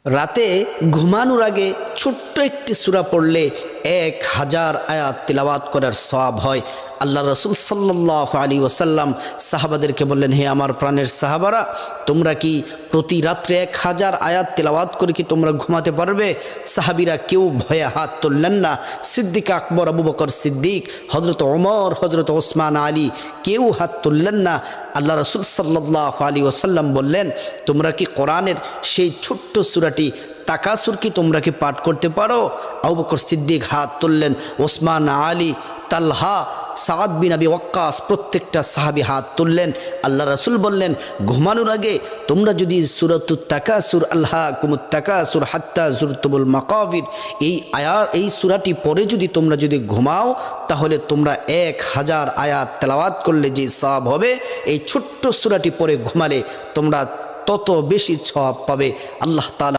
রাতে ঘুমানোর আগে ছোট্ট একটি সূরা পড়লে 1000 আয়াত তিলাওয়াত করার সওয়াব হয়। আল্লাহ রসুল সাল্লাল্লাহু আলাইহি ওয়াসাল্লাম সাহাবাদেরকে বললেন, হে আমার প্রাণের সাহাবারা, তোমরা কি প্রতি রাত্রে 1000 আয়াত তিলাওয়াত করে কি তোমরা ঘুমাতে পারবে? সাহাবীরা কেউ ভয়ে হাত তুললেন না। সিদ্দিক আকবর, আবু বকর সিদ্দিক, হজরত ওমর, হজরত ওসমান আলী কেউ হাত তুললেন না। আল্লাহ রসুল সাল্লাল্লাহু আলাইহি ওয়াসাল্লাম বললেন, তোমরা কি কোরআনের সেই ছোট্ট সূরাটি তাকাসুর কি তোমরা কি পাঠ করতে পারো? আবু বকর সিদ্দিক হাত তুললেন, ওসমান আলী, তালহা, সাদ বিন আবি ওয়াক্কাস প্রত্যেকটা সাহাবী হাত তুললেন। আল্লাহ রাসূল বললেন, ঘুমানোর আগে তোমরা যদি সূরাতুত তাকাসুর, আলহাকুমুত তাকাসুর হাত্তা যুরতুমুল মাকাবির এই সূরাটি পড়ে তোমরা যদি ঘুমাও, তাহলে তোমরা 1000 আয়াত তেলাওয়াত করলে যে সওয়াব হবে, এই ছোট্ট সূরাটি পড়ে ঘুমালে তোমরা তত বেশি সওয়াব পাবে। আল্লাহ তাআলা